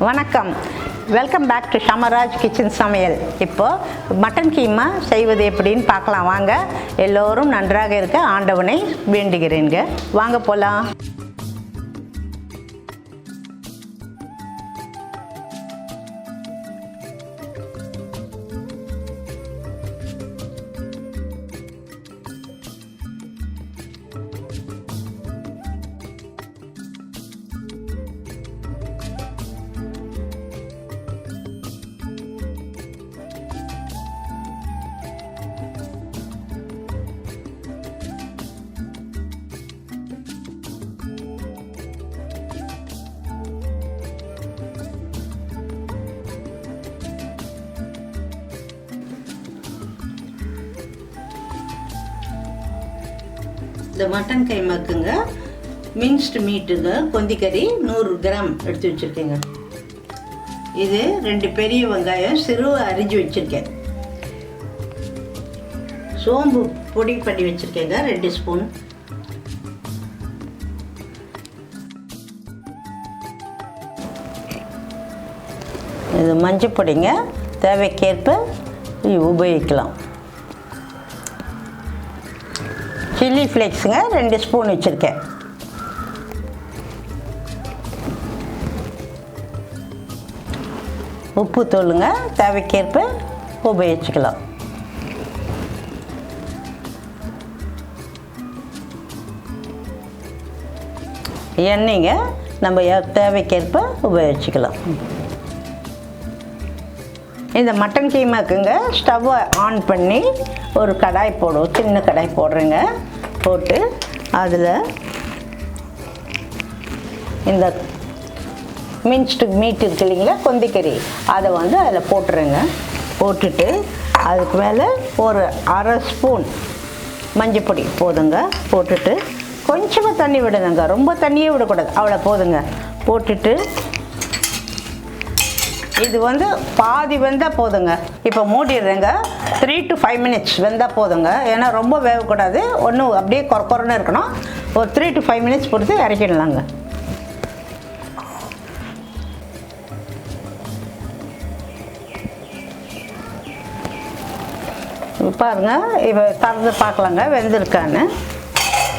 வணக்கம், welcome back to ஷமராஜ் kitchen சமையல். இப்போ மட்டன் கீமா செய்வது எப்படின்னு பார்க்கலாம் வாங்க. எல்லோரும் நன்றாக இருக்க ஆண்டவனை வேண்டுகிறேங்க. வாங்க போகலாம். இந்த மட்டன் கைமாக்குங்க மின்ஸ்டு மீட்டுங்க கொந்திக்கறி 100 கிராம் எடுத்து வச்சுருக்கேங்க. இது 2 பெரிய வெங்காயம் சிறுவை அரிஞ்சு வச்சுருக்கேன். சோம்பு பொடி பண்ணி வச்சுருக்கேங்க 2 ஸ்பூன். இது மஞ்சள் பொடிங்க, தேவைக்கேற்ப உபயோகிக்கலாம். சில்லி ஃப்ளேக்ஸுங்க 2 ஸ்பூன் வச்சுருக்கேன். உப்பு தூளுங்க தேவைக்கேற்ப உபயோகிச்சுக்கலாம். எண்ணெய்ங்க நம்ம தேவைக்கேற்ப உபயோகிச்சுக்கலாம். இந்த மட்டன் கீமாக்குங்க ஸ்டவ்வை ஆன் பண்ணி ஒரு கடாய் போடுவோம், சின்ன கடாய் போடுறேங்க. போட்டு அதில் இந்த மின்ஸ்டு மீட் இருக்கு இல்லைங்களா, கொந்திக்கறி, அதை வந்து அதில் போட்டுருங்க. போட்டுட்டு அதுக்கு மேலே ஒரு 1/2 ஸ்பூன் மஞ்சள் பொடி போதுங்க. போட்டுட்டு கொஞ்சமாக தண்ணி விடுங்க, ரொம்ப தண்ணியே விடக்கூடாது, அவ்வளோ போதுங்க. போட்டுட்டு இது வந்து பாதி வெந்தால் போதுங்க. இப்போ மூடிடுறேங்க. 3 to 5 மினிட்ஸ் வெந்தால் போதுங்க. ஏன்னா ரொம்ப வேகக்கூடாது, ஒன்றும் அப்படியே கொரன்னு இருக்கணும். ஒரு 3 to 5 மினிட்ஸ் பொறுத்து இறக்கிடலாங்க. பாருங்க, இப்போ திறந்து பார்க்கலாங்க வெந்திருக்கான்னு.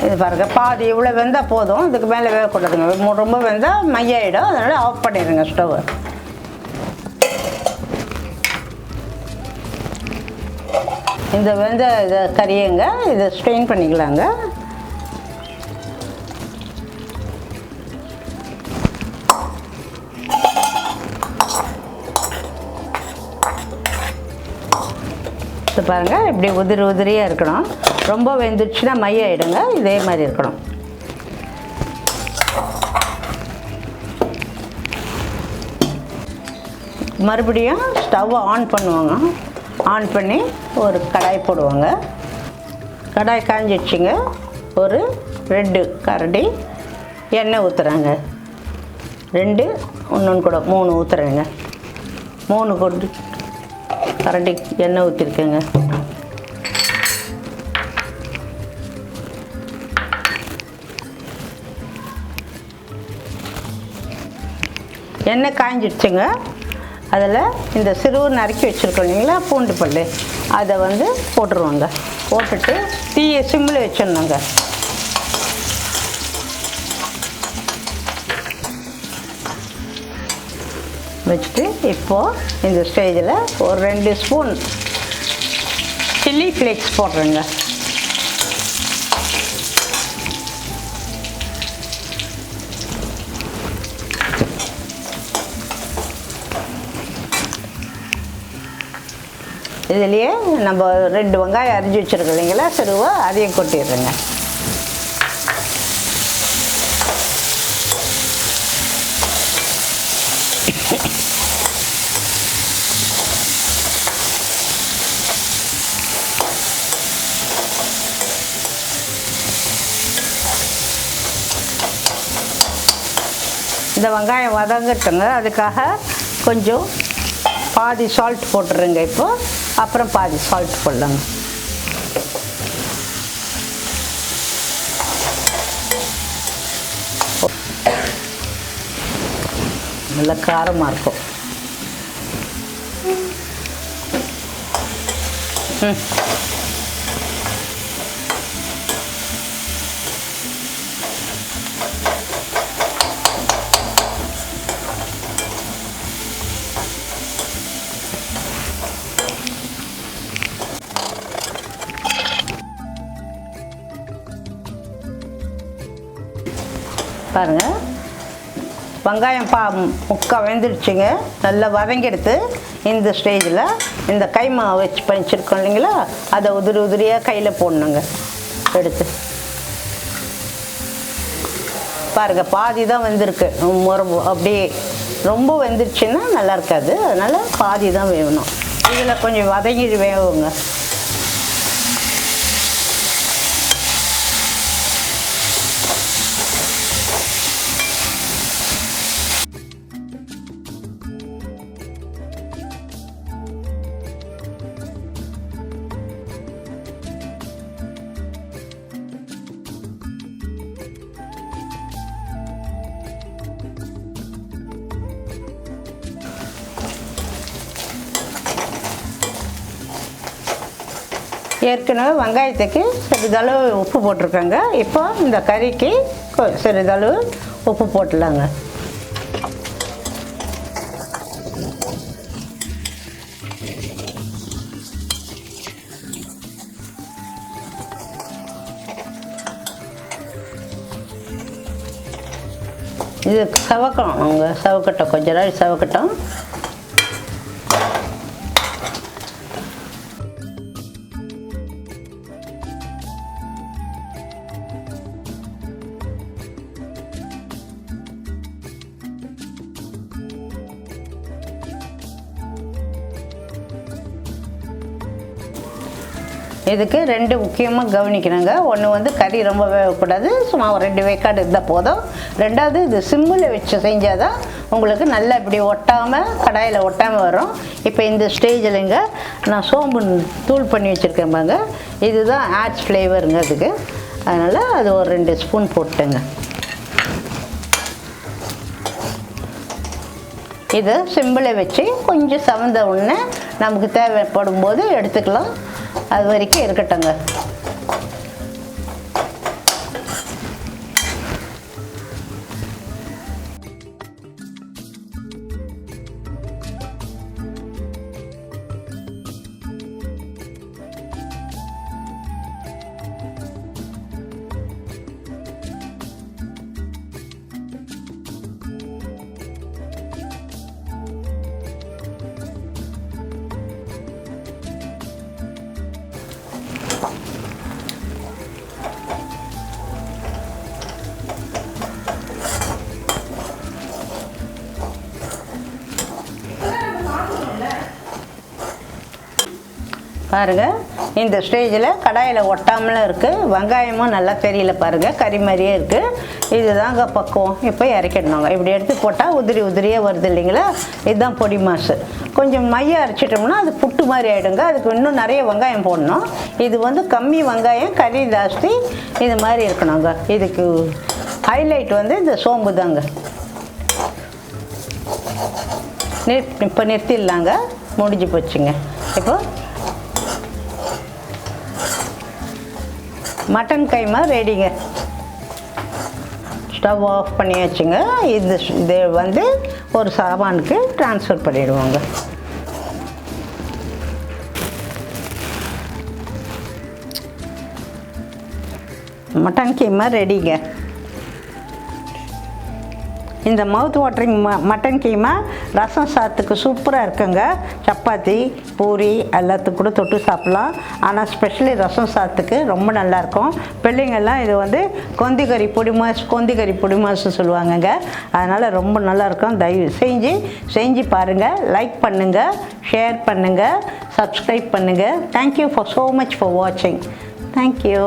இது பாருங்க, பாதி இவ்வளோ வெந்தால் போதும், இதுக்கு மேலே வேகக்கூடாதுங்க. ரொம்ப வெந்தால் மையாயிடும், அதனால் ஆஃப் பண்ணிடுங்க ஸ்டவ்வை. இந்த வெந்த இதை கறியங்க இதை ஸ்ட்ரெயின் பண்ணிக்கலாங்க. இது பாருங்கள், இப்படி உதிரியாக இருக்கணும். ரொம்ப வெந்துடுச்சுன்னா மையாயிடுங்க. இதே மாதிரி இருக்கணும். மறுபடியும் ஸ்டவ்வை ஆன் பண்ணுவாங்க. ஆன் பண்ணி ஒரு கடாய் போடுவாங்க. கடாய் காஞ்சிடுச்சுங்க. ஒரு 2 கரண்டி எண்ணெய் ஊற்றுறாங்க. 2 இன்னொன்று கூட 3 ஊற்றுறேங்க. 3 கரண்டி எண்ணெய் ஊற்றிருக்கேங்க. எண்ணெய் காஞ்சிடுச்சுங்க. அதில் இந்த சிறுவை நறுக்கி வச்சுருக்கோம் இல்லைங்களா, பூண்டு பல், அதை வந்து போட்டுருவாங்க. போட்டுட்டு தீயை சிம்மில் வச்சிடணுங்க. வச்சுட்டு இப்போது இந்த ஸ்டேஜில் ஒரு 2 ஸ்பூன் சில்லி ஃப்ளேக்ஸ் போடுறேங்க. இதுலேயே நம்ம 2 வெங்காயம் அரிஞ்சு வச்சுருக்கோம் இல்லைங்களா சிறுவை, அதையும் கொட்டிடுறேங்க. இந்த வெங்காயம் வதங்கட்டுங்க. அதுக்காக கொஞ்சம் பாதி சால்ட் போட்டுருங்க. இப்போ அப்புறம் பாதி சால்ட் போடலாங்க. நல்ல காரமாக இருக்கும். பாருங்கள், வெங்காயம் முக்கா வெந்துடுச்சுங்க. நல்லா வதங்கெடுத்து இந்த ஸ்டேஜில் இந்த கைமா வச்சு பண்ணிச்சிருக்கோம் இல்லைங்களா, அதை உதிரி உதிரியாக கையில் போடணுங்க. எடுத்து பாருங்கள், பாதி தான் வெந்திருக்கு. அப்படியே ரொம்ப வெந்துருச்சுன்னா நல்லா இருக்காது. அதனால் பாதி தான் வேகணும். இதில் கொஞ்சம் வதங்கி வேகுங்க. ஏற்கனவே வெங்காயத்துக்கு சிறிதளவு உப்பு போட்டிருக்காங்க. இப்போ இந்த கறிக்கு சிறிதளவு உப்பு போட்டுலாங்க. இது சவக்கட்டும் கொஞ்ச நாள் சவக்கட்டும். இதுக்கு ரெண்டு முக்கியமாக கவனிக்கணுங்க. ஒன்று வந்து கறி ரொம்ப வேகக்கூடாது, சும்மா ஒரு 2 வேக்காடு இருந்தால் போதும். ரெண்டாவது இது சிம்மில் வச்சு செஞ்சால் தான் உங்களுக்கு நல்லா இப்படி ஒட்டாமல் கடாயில் ஒட்டாமல் வரும். இப்போ இந்த ஸ்டேஜில்ங்க நான் சோம்பு தூள் பண்ணி வச்சுருக்கேன் பாருங்க. இதுதான் ஆட்ஸ் ஃப்ளேவருங்க அதுக்கு. அதனால் அது ஒரு 2 ஸ்பூன் போட்டுங்க. இதை சிம்மில் வச்சு கொஞ்சம் சவந்த உடனே நமக்கு தேவைப்படும் போது எடுத்துக்கலாம். அது வரைக்கும் இருக்கட்டுங்க. பாருங்கள், இந்த ஸ்டேஜில் கடாயில் ஒட்டாமலும் இருக்குது, வெங்காயமும் நல்லா தெரியல பாருங்கள், கறி மாதிரியே இருக்குது. இதுதாங்க பக்குவம். இப்போ இறக்கிடணுங்க. இப்படி எடுத்து போட்டால் உதிரி உதிரியாக வருது இல்லைங்களா, இதுதான் பொடி மாசு. கொஞ்சம் மையம் அரைச்சிட்டோம்னா அது புட்டு மாதிரி ஆகிடுங்க. அதுக்கு இன்னும் நிறைய வெங்காயம் போடணும். இது வந்து கம்மி வெங்காயம், கறி ஜாஸ்தி, இது மாதிரி இருக்கணுங்க. இதுக்கு ஹைலைட் வந்து இந்த சோம்பு தாங்க. இப்போ நிறுத்திடலாங்க, முடிஞ்சு போச்சுங்க. இப்போ மட்டன் கைமா ரெடிங்க. ஸ்டவ் ஆஃப் பண்ணியாச்சுங்க. இது வந்து ஒரு சாமானுக்கு ட்ரான்ஸ்ஃபர் பண்ணிடுவோங்க. மட்டன் கீமா ரெடிங்க. இந்த mouth watering mutton keema rasam சாதத்துக்கு சூப்பராக இருக்குங்க. சப்பாத்தி, பூரி எல்லாத்துக்கும் கூட தொட்டு சாப்பிட்லாம். ஆனால் ஸ்பெஷலி ரசம் சாதத்துக்கு ரொம்ப நல்லாயிருக்கும். பிள்ளைங்கள்லாம் இது வந்து கொந்திக்கறி பொடி மாசு சொல்லுவாங்கங்க. அதனால் ரொம்ப நல்லாயிருக்கும். தயவு செஞ்சு பாருங்கள். லைக் பண்ணுங்கள், ஷேர் பண்ணுங்கள், சப்ஸ்கிரைப் பண்ணுங்கள். Thank you for so much for வாட்சிங். தேங்க்யூ.